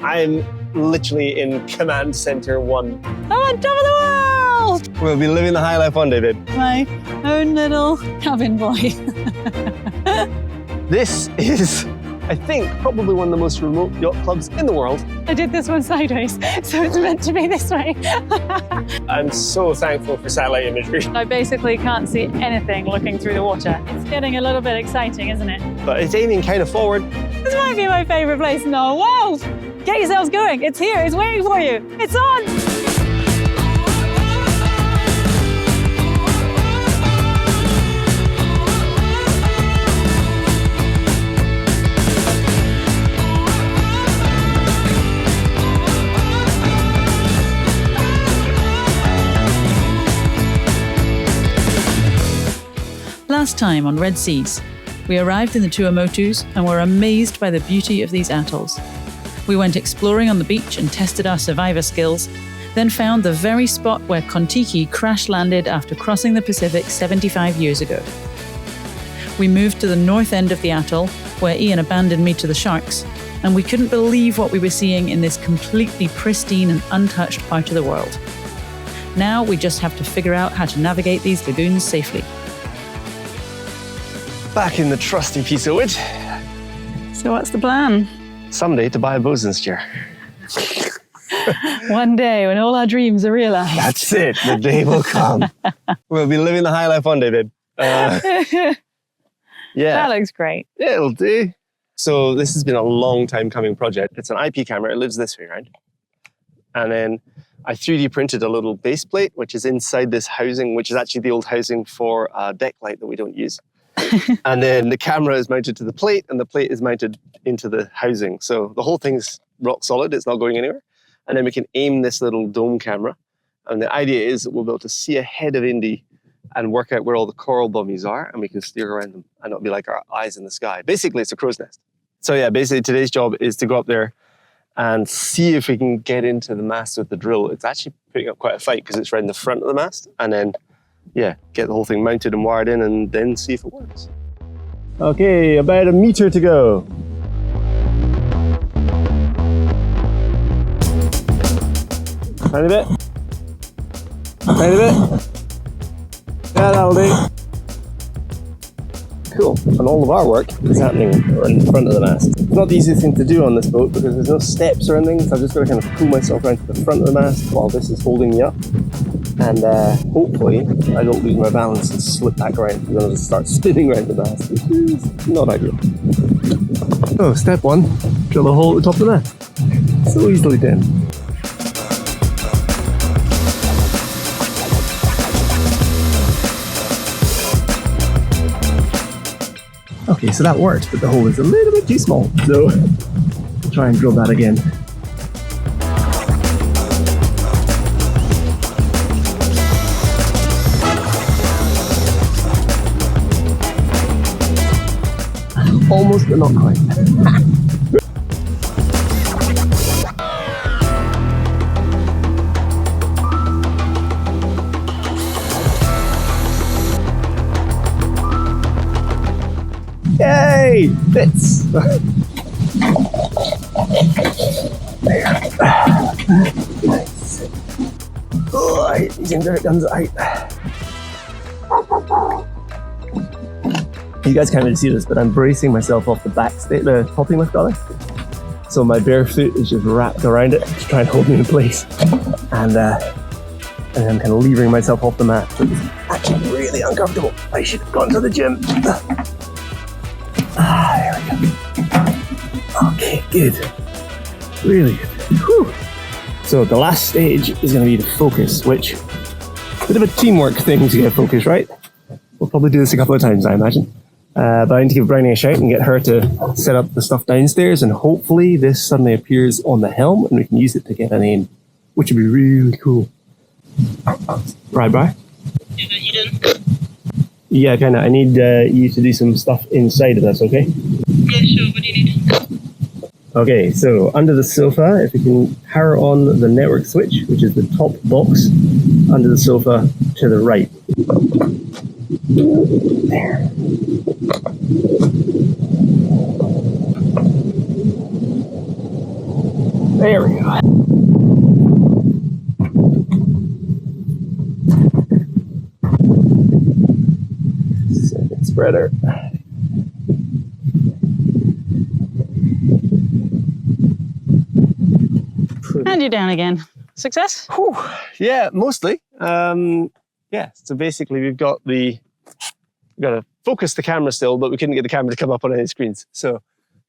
I'm literally in Command Center 1. I'm on top of the world! We'll be living the high life one day, babe. My own little cabin boy. This is, I think, probably one of the most remote yacht clubs in the world. I did this one sideways, so it's meant to be this way. I'm so thankful for satellite imagery. I basically can't see anything looking through the water. It's getting a little bit exciting, isn't it? But it's aiming kind of forward. This might be my favourite place in the whole world. Get yourselves going. It's here. It's waiting for you. It's on. Last time on Red Seas, we arrived in the Tuamotus and were amazed by the beauty of these atolls. We went exploring on the beach and tested our survivor skills, then found the very spot where Kon-Tiki crash-landed after crossing the Pacific 75 years ago. We moved to the north end of the atoll, where Ian abandoned me to the sharks, and we couldn't believe what we were seeing in this completely pristine and untouched part of the world. Now we just have to figure out how to navigate these lagoons safely. Back in the trusty piece of wood. So what's the plan? Someday to buy a bosun's chair. One day when all our dreams are realised. That's it, the day will come. We'll be living the high life one day, babe. Yeah. That looks great. It'll do. So this has been a long time coming project. It's an IP camera, it lives this way, right? And then I 3D printed a little base plate, which is inside this housing, which is actually the old housing for a deck light that we don't use. And then the camera is mounted to the plate and the plate is mounted into the housing. So the whole thing's rock solid, it's not going anywhere. And then we can aim this little dome camera. And the idea is that we'll be able to see ahead of Indy and work out where all the coral bommies are, and we can steer around them and it'll be like our eyes in the sky. Basically, it's a crow's nest. So yeah, basically today's job is to go up there and see if we can get into the mast with the drill. It's actually putting up quite a fight because it's right in the front of the mast. And then yeah, get the whole thing mounted and wired in and then see if it works. Okay, about a meter to go. Tiny bit. Tiny bit. Yeah, that'll do. Cool. And all of our work is happening in front of the mast. It's not the easiest thing to do on this boat because there's no steps or anything, so I've just got to kind of pull myself around to the front of the mast while this is holding me up. And hopefully I don't lose my balance and slip back around because I'll just start spinning around the mast, which is not ideal. Oh, step one, drill a hole at the top of the mast. So easily done. Okay, so that worked, but the hole is a little bit too small, so I'll try and drill that again. Almost, but not quite. Yay! Fits! There. Nice. Oh, I hate these indirect guns at height. You guys can't really see this, but I'm bracing myself off the back stay, the topping lift collar. So my bare foot is just wrapped around it to try and hold me in place. And I'm kind of levering myself off the mat. So it's actually really uncomfortable. I should have gone to the gym. There we go. Okay, good. Really good. Whew. So the last stage is going to be the focus, which is a bit of a teamwork thing to get focus, right? We'll probably do this a couple of times, I imagine. But I need to give Brownie a shout and get her to set up the stuff downstairs, and hopefully this suddenly appears on the helm and we can use it to get an aim, which would be really cool. Right, Bri? Yeah, you done? Yeah, kind of. I need you to do some stuff inside of this, okay? Yeah, sure. What do you need? Okay, so under the sofa, if we can power on the network switch, which is the top box under the sofa to the right. There. There we go. Second spreader. And you're down again. Success? Whew. Yeah, mostly. Yeah, so basically we've got to focus the camera still, but we couldn't get the camera to come up on any screens. So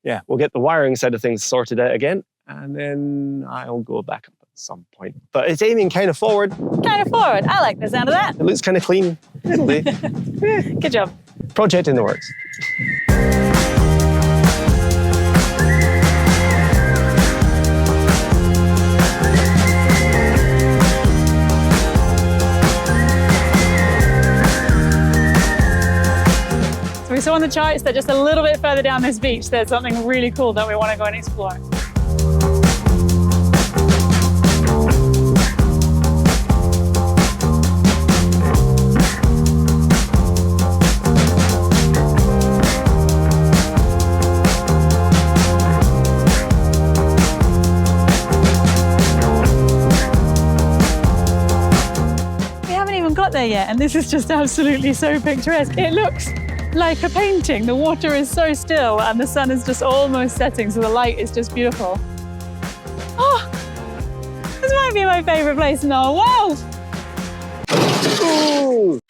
yeah, we'll get the wiring side of things sorted out again, and then I'll go back up at some point. But it's aiming kind of forward. Kind of forward. I like the sound of that. It looks kind of clean. It'll do. Good job. Project in the works. We saw on the charts that just a little bit further down this beach, there's something really cool that we want to go and explore. We haven't even got there yet, and this is just absolutely so picturesque. It looks like a painting. The water is so still and the sun is just almost setting, so the light is just beautiful. Oh, this might be my favorite place in the whole world. Ooh.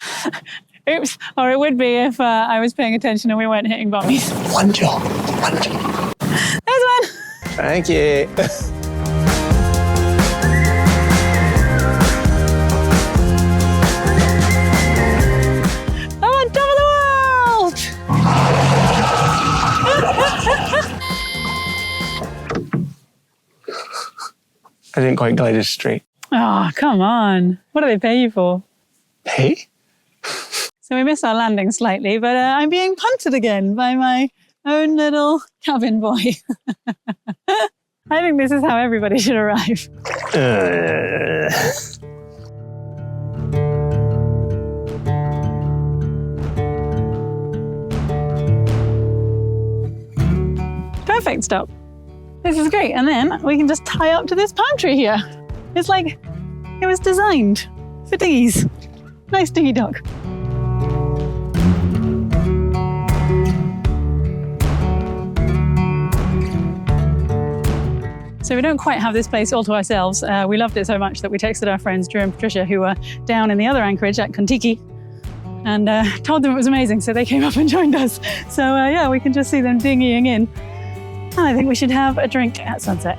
Oops, or it would be if I was paying attention and we weren't hitting bommies. One job. There's one. Thank you. I didn't quite glide it straight. Oh, come on. What do they pay you for? Pay? So we missed our landing slightly, but I'm being punted again by my own little cabin boy. I think this is how everybody should arrive. Perfect stop. This is great. And then we can just tie up to this palm tree here. It's like it was designed for dinghies. Nice dinghy dock. So we don't quite have this place all to ourselves. We loved it so much that we texted our friends Drew and Patricia, who were down in the other anchorage at Kontiki, and told them it was amazing. So they came up and joined us. So yeah, we can just see them dinghying in. And I think we should have a drink at sunset.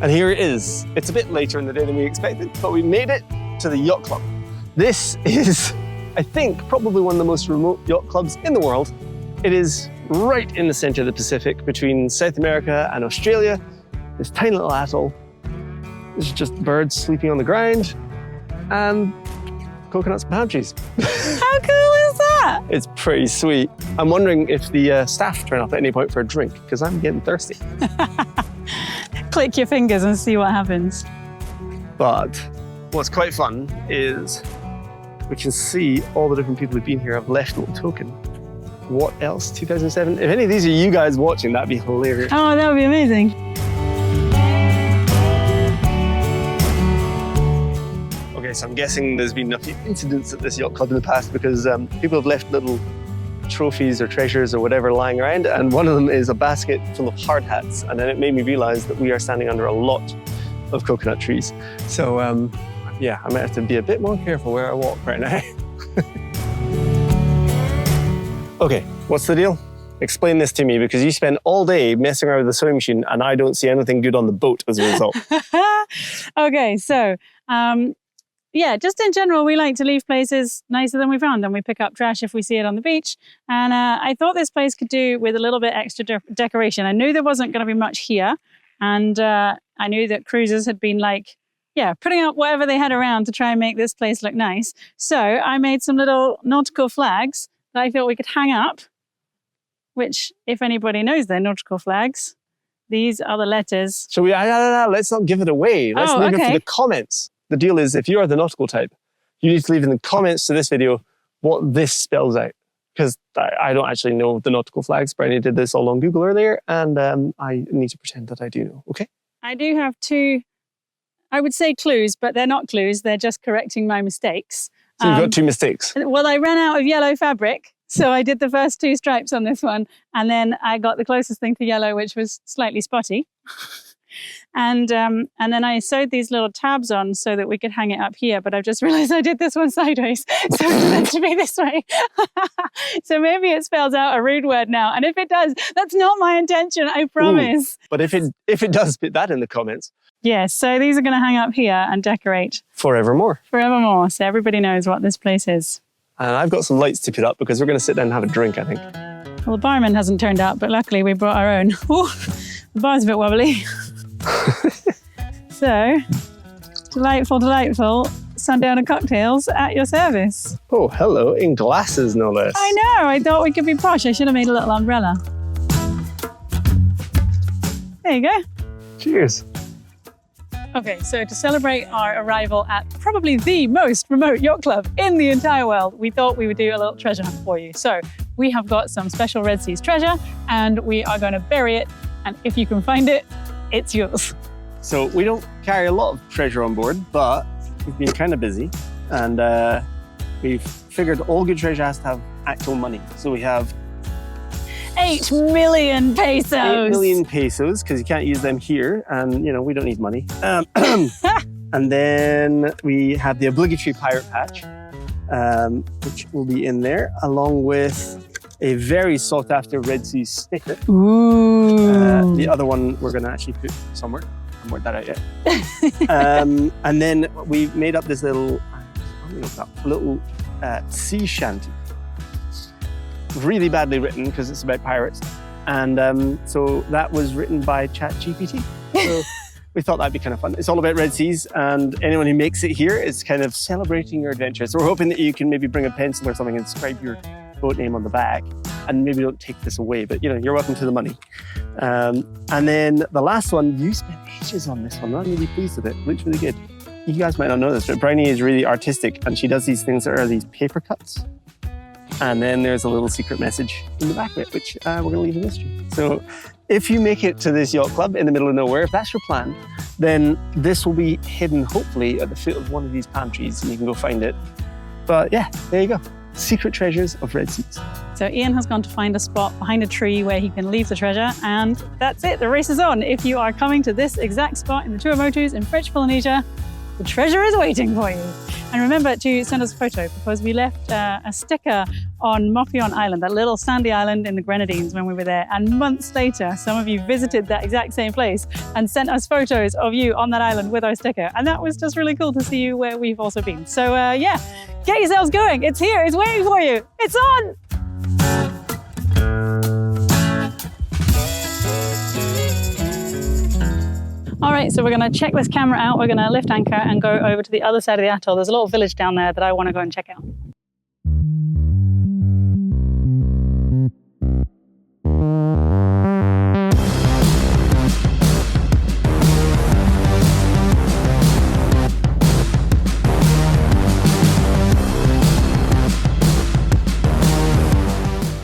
And here it is. It's a bit later in the day than we expected, but we made it to the yacht club. This is, I think, probably one of the most remote yacht clubs in the world. It is right in the center of the Pacific between South America and Australia. This tiny little atoll. There's just birds sleeping on the ground and coconuts and palm trees. How cool is that? It's pretty sweet. I'm wondering if the staff turn up at any point for a drink, because I'm getting thirsty. Click your fingers and see what happens. But what's quite fun is we can see all the different people who've been here have left a little token. What else? 2007? If any of these are you guys watching, that'd be hilarious. Oh, that would be amazing. Okay, so I'm guessing there's been a few incidents at this yacht club in the past because people have left little trophies or treasures or whatever lying around, and one of them is a basket full of hard hats, and then it made me realize that we are standing under a lot of coconut trees. So yeah, I might have to be a bit more careful where I walk right now. Okay, what's the deal? Explain this to me, because you spend all day messing around with the sewing machine and I don't see anything good on the boat as a result. Okay, so yeah, just in general, we like to leave places nicer than we found them. We pick up trash if we see it on the beach. And I thought this place could do with a little bit extra decoration. I knew there wasn't going to be much here. And I knew that cruisers had been like, yeah, putting up whatever they had around to try and make this place look nice. So I made some little nautical flags that I thought we could hang up, which, if anybody knows their nautical flags, these are the letters. So let's not give it away. Let's leave it for the comments. the deal is, if you are the nautical type, you need to leave in the comments to this video what this spells out. Because I don't actually know the nautical flags. Bryony did this all on Google earlier, and I need to pretend that I do know, okay? I do have two, I would say clues, but they're not clues. They're just correcting my mistakes. So you've got two mistakes. Well, I ran out of yellow fabric, so I did the first two stripes on this one, and then I got the closest thing to yellow, which was slightly spotty. And then I sewed these little tabs on so that we could hang it up here, but I've just realized I did this one sideways, so it's meant to be this way. So maybe it spells out a rude word now, and if it does, that's not my intention, I promise. Ooh, but if it does, put that in the comments. Yes, so these are going to hang up here and decorate. Forevermore. Forevermore, so everybody knows what this place is. And I've got some lights to put up because we're going to sit down and have a drink, I think. Well, the barman hasn't turned up, but luckily we brought our own. Ooh, the bar's a bit wobbly. So, delightful, delightful sundowner cocktails at your service. Oh, hello, in glasses no less. I know, I thought we could be posh. I should have made a little umbrella. There you go. Cheers. Okay, so to celebrate our arrival at probably the most remote yacht club in the entire world, we thought we would do a little treasure hunt for you. So we have got some special Red Seas treasure and we are going to bury it. And if you can find it, it's yours. So we don't carry a lot of treasure on board, but we've been kind of busy and we've figured all good treasure has to have actual money. So we have 8 million pesos. 8 million pesos, because you can't use them here, and you know we don't need money. And then we have the obligatory pirate patch, which will be in there, along with a very sought after Red Sea sticker. Ooh. The other one we're going to actually put somewhere. I haven't worked that out yet. And then we made up this little, sea shanty. Really badly written because it's about pirates. And so that was written by ChatGPT. So we thought that'd be kind of fun. It's all about Red Seas, and anyone who makes it here is kind of celebrating your adventure. So we're hoping that you can maybe bring a pencil or something and inscribe your boat name on the back, and maybe don't take this away, but you know, you're welcome to the money. And then the last one, you spent ages on this one. I'm really pleased with it. It looks really good. You guys might not know this, but Bryony is really artistic, and she does these things that are these paper cuts. And then there's a little secret message in the back of it, which we're going to leave a mystery. So if you make it to this yacht club in the middle of nowhere, if that's your plan, then this will be hidden, hopefully, at the foot of one of these palm trees, and you can go find it. But yeah, there you go. Secret treasures of Red Seas. So Ian has gone to find a spot behind a tree where he can leave the treasure, and that's it. The race is on. If you are coming to this exact spot in the Tuamotus in French Polynesia, the treasure is waiting for you. And remember to send us a photo, because we left a sticker on Mopion Island, that little sandy island in the Grenadines when we were there. And months later, some of you visited that exact same place and sent us photos of you on that island with our sticker. And that was just really cool to see you where we've also been. So yeah, get yourselves going. It's here, it's waiting for you. It's on. All right, so we're going to check this camera out. We're going to lift anchor and go over to the other side of the atoll. There's a little village down there that I want to go and check out.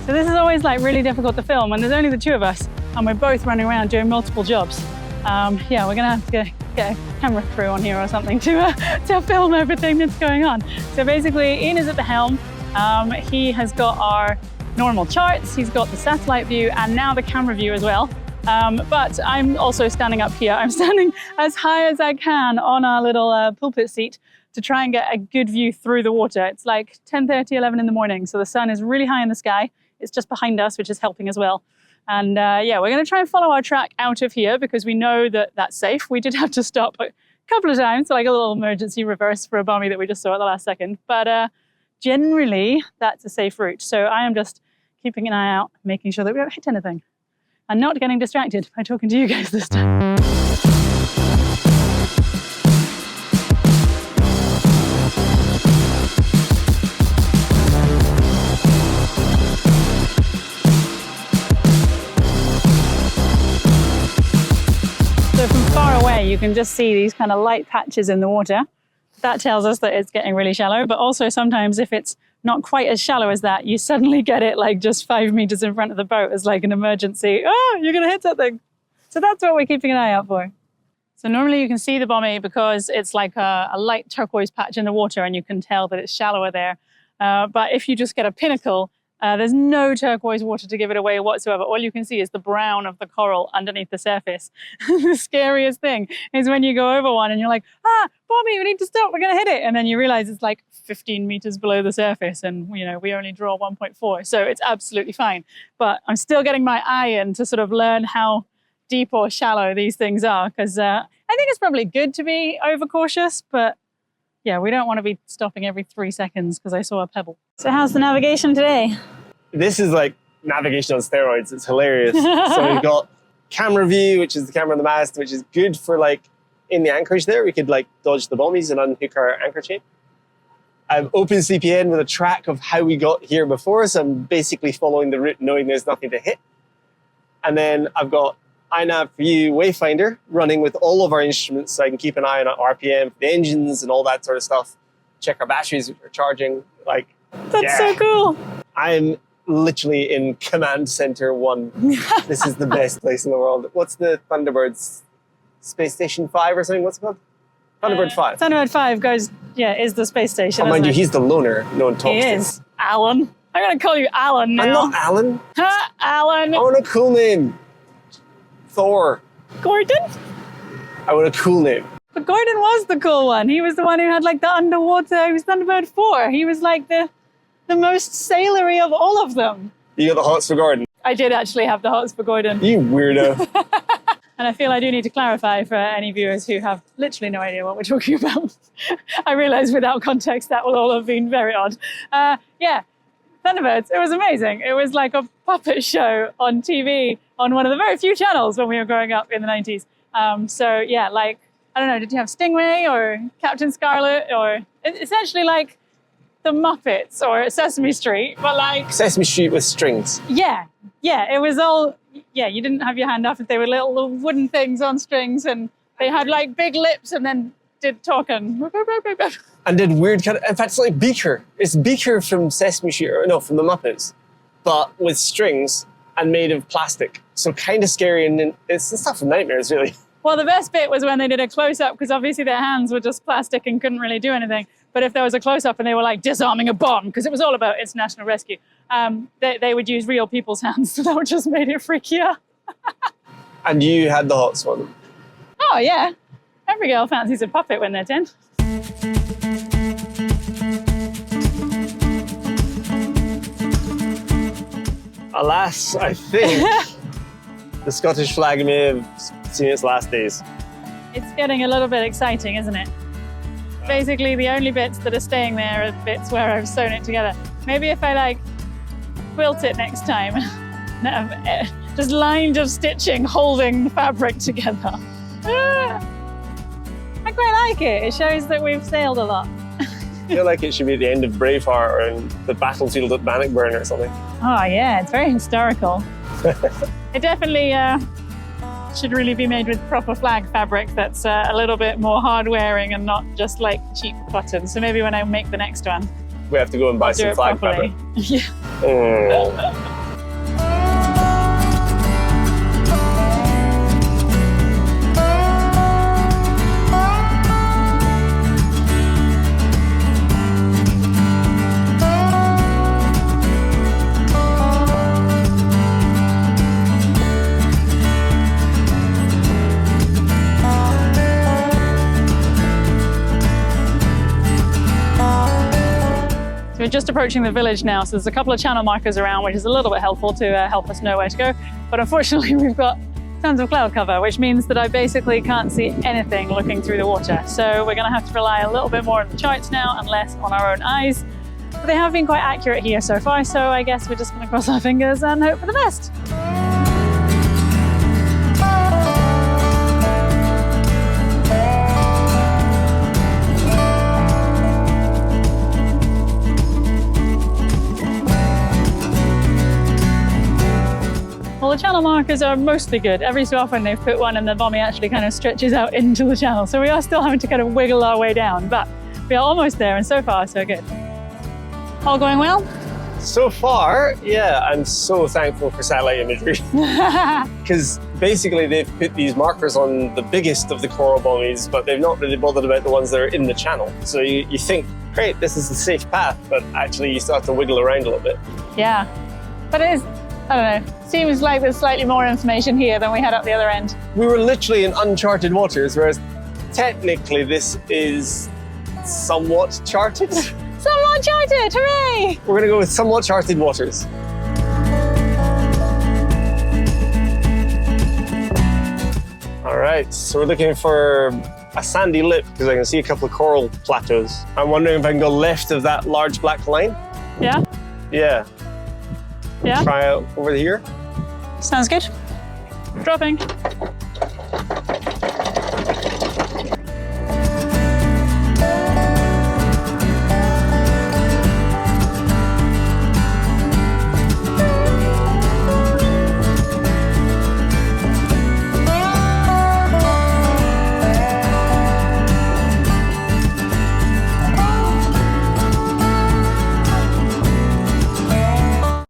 So this is always like really difficult to film when there's only the two of us and we're both running around doing multiple jobs. Yeah, we're gonna have to get a camera crew on here or something to film everything that's going on. So basically, Ian is at the helm. He has got our normal charts, he's got the satellite view, and now the camera view as well. But I'm also standing up here. I'm standing as high as I can on our little pulpit seat to try and get a good view through the water. It's like 10:30, 11 in the morning, so the sun is really high in the sky. It's just behind us, which is helping as well. And yeah, we're going to try and follow our track out of here because we know that that's safe. We did have to stop a couple of times, like a little emergency reverse for a bommy that we just saw at the last second. But generally, that's a safe route. So I am just keeping an eye out, making sure that we don't hit anything and not getting distracted by talking to you guys this time. So from far away, you can just see these kind of light patches in the water. that tells us that it's getting really shallow. But also sometimes if it's not quite as shallow as that, you suddenly get it like just 5 meters in front of the boat as like an emergency. Oh, you're going to hit something. So that's what we're keeping an eye out for. So normally you can see the bommy because it's like a light turquoise patch in the water and you can tell that it's shallower there. But if you just get a pinnacle, there's no turquoise water to give it away whatsoever. All you can see is the brown of the coral underneath the surface. The scariest thing is when you go over one and you're like, bommy, we need to stop, we're going to hit it. And then you realize it's like 15 meters below the surface and, you know, we only draw 1.4. So it's absolutely fine. But I'm still getting my eye in to sort of learn how deep or shallow these things are, because I think it's probably good to be overcautious, but yeah, we don't want to be stopping every 3 seconds because I saw a pebble. So how's the navigation today? This is like navigation on steroids. It's hilarious. So we've got camera view, which is the camera on the mast, which is good for like in the anchorage there. We could like dodge the bommies and unhook our anchor chain. I've open CPN with a track of how we got here before. So I'm basically following the route knowing there's nothing to hit. And then I've got iNav for you Wayfinder running with all of our instruments so I can keep an eye on RPM for the engines and all that sort of stuff. Check our batteries if we're charging. Like, That's so cool. I'm literally in Command Center 1. This is the best place in the world. What's the Thunderbird's Space Station 5 or something? What's it called? Thunderbird 5. Thunderbird 5 goes, is the space station. Oh, mind you, it? he's the loner. No one talks He to. is. Alan. I'm going to call you Alan now. I'm not Alan. Alan. I want a cool name. Thor. Gordon? I want a cool name. But Gordon was the cool one. He was the one who had like the underwater, he was Thunderbird 4. He was like the most sailory of all of them. You got the hots for Gordon. I did actually have the hots for Gordon. You weirdo. And I feel I do need to clarify for any viewers who have literally no idea what we're talking about. I realize without context that will all have been very odd. Yeah, Thunderbirds, it was amazing. It was like a puppet show on TV on one of the very few channels when we were growing up in the 90s. So yeah, like, I don't know, did you have Stingray or Captain Scarlet or essentially like the Muppets or Sesame Street, but like... Sesame Street with strings. Yeah, it was all... Yeah, you didn't have your hand up if they were little wooden things on strings and they had like big lips and then did talking. And did weird kind of... In fact, it's like Beaker. It's Beaker from Sesame Street, or no, from the Muppets, but with strings and made of plastic. So kind of scary, and it's the stuff from nightmares, really. Well, the best bit was when they did a close-up, because obviously their hands were just plastic and couldn't really do anything. But if there was a close-up and they were like disarming a bomb, because it was all about international rescue, they would use real people's hands, so that just made it freakier. And you had the hots for them. Oh, yeah. Every girl fancies a puppet when they're 10. Alas, I think the Scottish flag may have seen its last days. It's getting a little bit exciting, isn't it? Basically, the only bits that are staying there are the bits where I've sewn it together. Maybe if I like quilt it next time, just lines of stitching holding the fabric together. I quite like it. It shows that we've sailed a lot. I feel like it should be at the end of Braveheart or in the battlefield at Bannockburn or something. Oh yeah, it's very historical. It definitely should really be made with proper flag fabric that's a little bit more hard-wearing and not just like cheap buttons. So maybe when I make the next one, We have to go and buy some flag fabric. Yeah. Oh. We're just approaching the village now, so there's a couple of channel markers around, which is a little bit helpful to help us know where to go. But unfortunately, we've got tons of cloud cover, which means that I basically can't see anything looking through the water. So we're going to have to rely a little bit more on the charts now and less on our own eyes. But they have been quite accurate here so far, so I guess we're just going to cross our fingers and hope for the best. Well, the channel markers are mostly good. Every so often they've put one and the bommy actually kind of stretches out into the channel. So we are still having to kind of wiggle our way down, but We are almost there, and so far, so good. All going well? So far, yeah, I'm so thankful for satellite imagery because basically they've put these markers on the biggest of the coral bommies, but they've not really bothered about the ones that are in the channel. So you think, great, this is the safe path, but actually you still have to wiggle around a little bit. Yeah, but it is, I don't know, seems like there's slightly more information here than we had at the other end. We were literally in uncharted waters, whereas technically this is somewhat charted. Somewhat charted, hooray! We're gonna go with somewhat charted waters. All right, so we're looking for a sandy lip because I can see a couple of coral plateaus. I'm wondering if I can go left of that large black line. Yeah? Yeah. Yeah? Try out over here. Sounds good. Dropping.